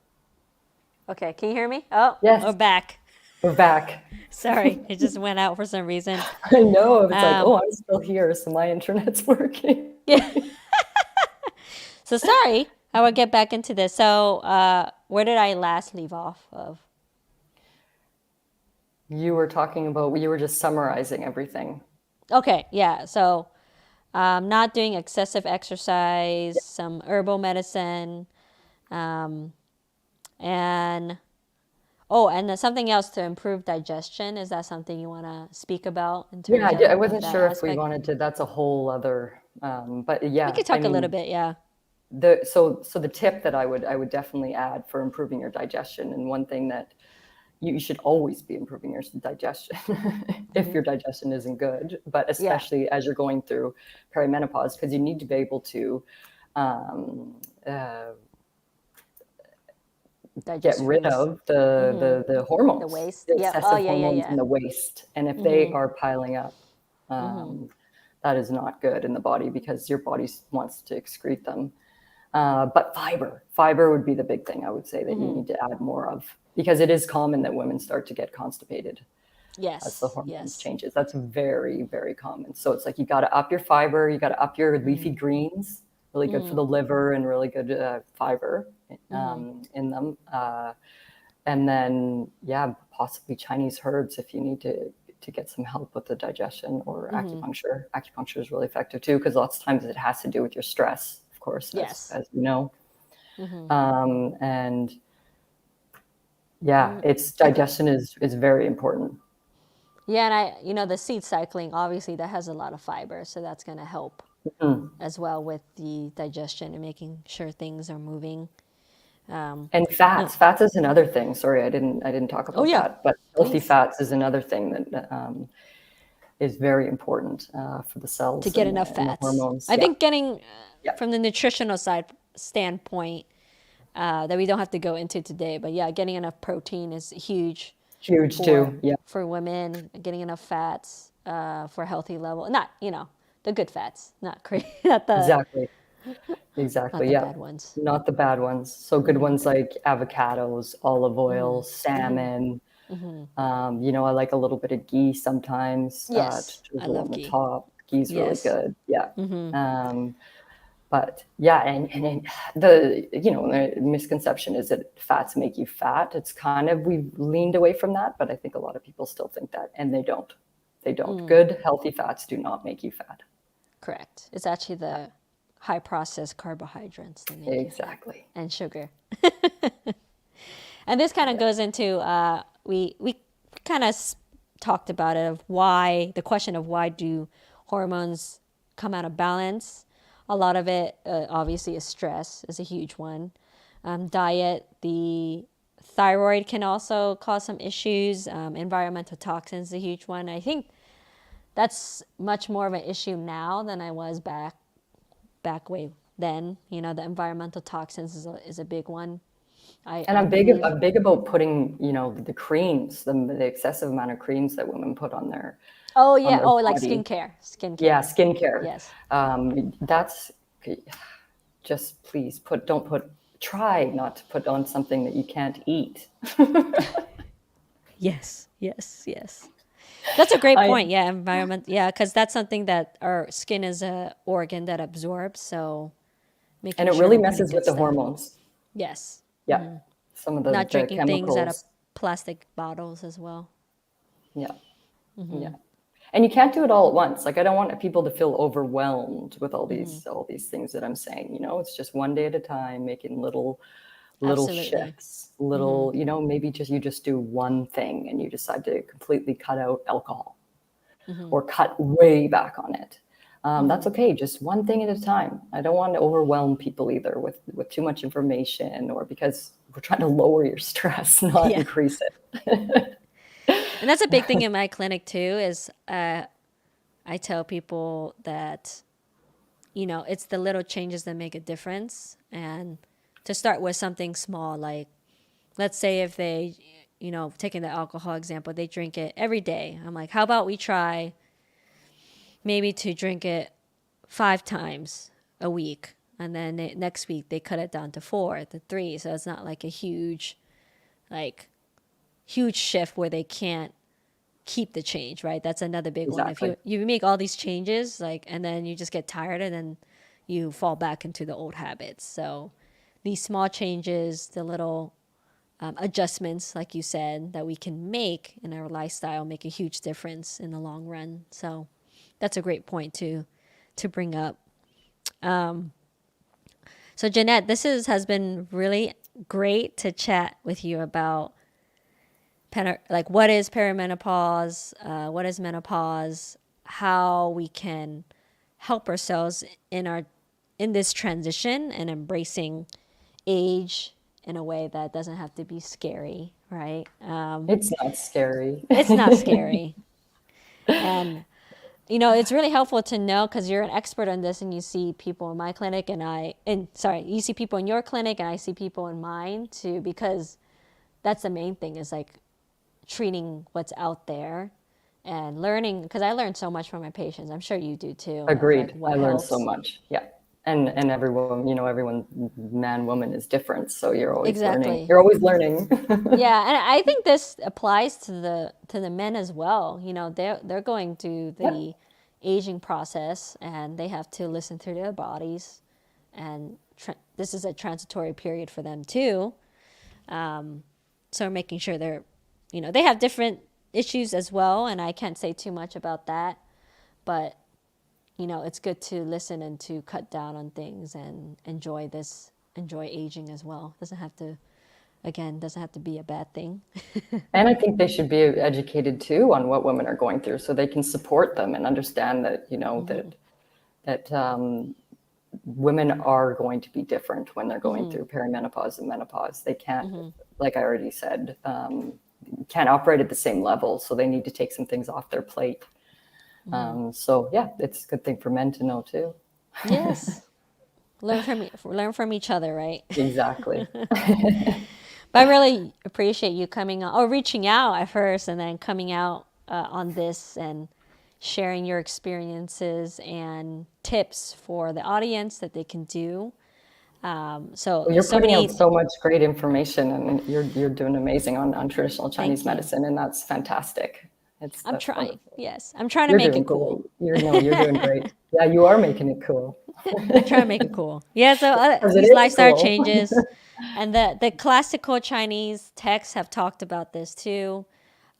Okay, can you hear me? Oh, Yes, we're back. we're back. Sorry, it just went out for some reason. I know. It's like, Um, oh, I'm still here, so my internet's working. yeah. So sorry, I will get back into this. So where did I last leave off of? You were just summarizing everything. Okay, yeah. So not doing excessive exercise, some herbal medicine, um, and something else to improve digestion. Is that something you want to speak about in Yeah, terms I of wasn't that sure if we aspect? wanted to. That's a whole other. But We yeah, could I talk a little mean, bit, yeah. so the tip that I would definitely add for improving your digestion, and one thing that you should always be improving your digestion if your digestion isn't good, but Yeah. especially as you're going through perimenopause, because you need to be able to um, uh, get rid Digestions. of the The hormones, waste. the Yeah. Oh, excessive yeah, yeah, hormones in yeah. the waist. And if they are piling up, um, that is not good in the body because your body wants to excrete them. But fiber would be the big thing I would say that you need to add more of, because it is common that women start to get constipated as the Yes. hormones Yes. changes. That's very, very common. So it's like you got to up your fiber, you got to up your leafy greens, really good for the liver and really good fiber in them. And then, yeah, possibly Chinese herbs if you need to get some help with the digestion, or acupuncture. Acupuncture is really effective too, because lots of times it has to do with your stress, of course, Yes. as you know. And yeah, its I think. digestion is very important. Yeah, and the seed cycling, obviously that has a lot of fiber, so that's going to help Mm. as well with the digestion and making sure things are moving. And No. fats is another thing. Sorry, I didn't talk Oh about yeah, that, but healthy please. fats is another thing that is very important for the To cells get and enough the fats. hormones. I Yeah, think getting yeah, from the nutritional side standpoint, that we don't have to go into today, but yeah, getting enough protein is huge huge for too. Yeah, women. Getting enough fats for a healthy level, not the good fats, not crazy, not the exactly. not Exactly. the Yeah. bad ones. Not the bad ones. So good ones like avocados, olive oil, salmon. I like a little bit of ghee sometimes to Yes, I drizzle on love the ghee. top. Ghee's really Yes. good. Yeah. Um, but yeah, and the misconception is that fats make you fat. It's kind of, we've leaned away from that, but I think a lot of people still think that, and they don't. They don't. Good, healthy fats do not make you fat. Correct. It's actually the high processed carbohydrates that make you fat, Exactly. and sugar. And this kind of Yeah. goes into we kind of talked about it, of why, the question of why do hormones come out of balance. A lot of it obviously is stress is a huge one. Diet, the thyroid can also cause some issues. Environmental toxins is a huge one. I think that's much more of an issue now than I was back way then. The environmental toxins is a big one. And I believe. I'm big about putting, the creams, the excessive amount of creams that women put Oh on yeah. their Oh, like body. skincare. Yeah, Skincare. skincare. Yes. That's just, please try not to put on something that you can't eat. Yes. Yes. Yes. That's a great I point. Yeah, environment. Yeah, because that's something that our skin is a organ that absorbs. So And making it sure really we're putting messes with good the stuff. hormones. Yes. Yeah, some of Not the drinking things out of chemicals. plastic bottles as well. Yeah, yeah. And you can't do it all at once. Like, I don't want people to feel overwhelmed with all these things that I'm saying. It's just one day at a time, making little Absolutely. shifts, maybe you just do one thing and you decide to completely cut out alcohol or cut way back on it. That's okay. Just one thing at a time. I don't want to overwhelm people either with too much information, or because we're trying to lower your stress, not Yeah. increase it. And that's a big thing in my clinic too, is I tell people that, it's the little changes that make a difference. And to start with something small, like let's say if they, taking the alcohol example, they drink it every day. I'm like, how about we try maybe to drink it 5 times a week? And then next week they cut it down to 4, to 3. So it's not like a like, huge shift where they can't keep the change, right? That's another big one. If Exactly. you make all these changes, like, and then you just get tired, and then you fall back into the old habits. So these small changes, the little adjustments, like you said, that we can make in our lifestyle, make a huge difference in the long run. So that's a great point to bring up. So Janette, has been really great to chat with you about like what is perimenopause, what is menopause, how we can help ourselves in this transition and embracing age in a way that doesn't have to be scary, right? It's not scary. It's not scary, and it's really helpful to know because you're an expert on this and you see people in my clinic you see people in your clinic and I see people in mine too, because that's the main thing is like treating what's out there and learning, because I learned so much from my patients. I'm sure you do too. Agreed. Of like what I learned so helps. much. Yeah. And everyone, man, woman is different. So you're always learning. Exactly. You're always learning. Yeah, and I think this applies to the men as well. They're going through Yep. the aging process and they have to listen to their bodies, and this is a transitory period for them too. So making sure they have different issues as well, and I can't say too much about that, but it's good to listen and to cut down on things and enjoy aging as well. Doesn't have to be a bad thing. And I think they should be educated too on what women are going through so they can support them and understand that, that women are going to be different when they're going through perimenopause and menopause. They can't, like I already said, can't operate at the same level. So they need to take some things off their plate. So yeah, it's a good thing for men to know too. Yes. Learn from each other, right? Exactly. But I really appreciate you coming on, or reaching out at first, and then coming out on this and sharing your experiences and tips for the audience that they can do. So Well, you're so putting out many. so much great information, and you're doing amazing on traditional Chinese Thank you. medicine, and that's fantastic. I'm That's trying. wonderful. Yes, I'm trying to You're make doing it cool. great. You're doing great. Yeah, you are making it cool. I try to make it cool. Yeah. So Because it these is lifestyle cool. changes, and the classical Chinese texts have talked about this too.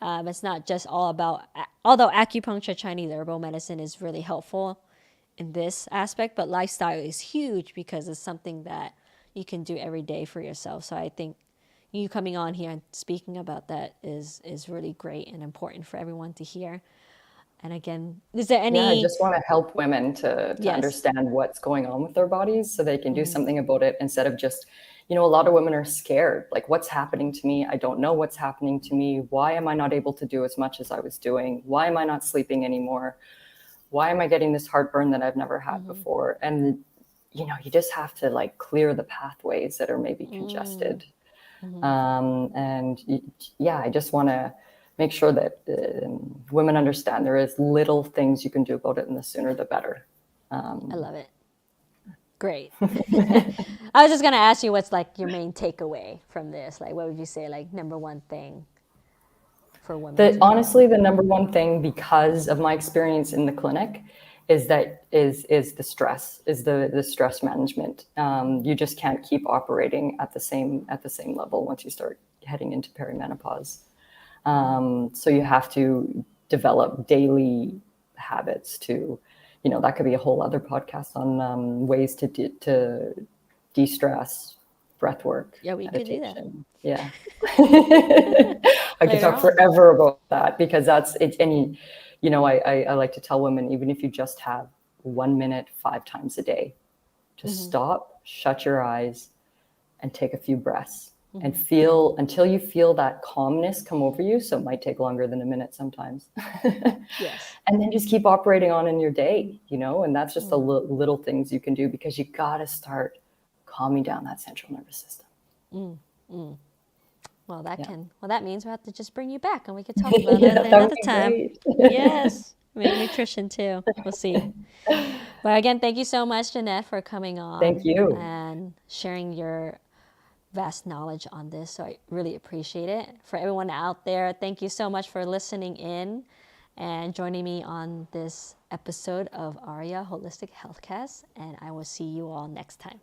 It's not just all about, although acupuncture, Chinese herbal medicine is really helpful in this aspect, but lifestyle is huge because it's something that you can do every day for yourself. So I think you coming on here and speaking about that is really great and important for everyone to hear. And again, is there Yeah, I any? just want to help women to Yes. understand what's going on with their bodies so they can do something about it instead of just, a lot of women are scared. Like, what's happening to me? I don't know what's happening to me. Why am I not able to do as much as I was doing? Why am I not sleeping anymore? Why am I getting this heartburn that I've never had before? And, you just have to like clear the pathways that are maybe congested. Yeah, I just want to make sure that women understand there is little things you can do about it, and the sooner the better. I love it. Great. I was just gonna ask you what's like your main takeaway from this. Like, what would you say, like number one thing for women to know? Honestly, the number one thing, because of my experience in the clinic, is the stress, is the stress management. You just can't keep operating at the same level once you start heading into perimenopause. So you have to develop daily habits to, that could be a whole other podcast on ways to de-stress, breath work, Yeah, we could do that meditation. Yeah. I could later talk on. forever about that because that's it. Any, I like to tell women, even if you just have 1 minute, 5 times a day, just stop, shut your eyes, and take a few breaths and feel until you feel that calmness come over you. So it might take longer than a minute sometimes. Yes. And then just keep operating on in your day, and that's just the little things you can do because you got to start calming down that central nervous system. Well, that means we have to just bring you back and we could talk about Yeah, it that would another be time. great. Yes. Maybe nutrition too. We'll see. But again, thank you so much, Janette, for coming Thank on you. and sharing your vast knowledge on this. So I really appreciate it. For everyone out there, thank you so much for listening in and joining me on this episode of Araya Holistic Healthcast. And I will see you all next time.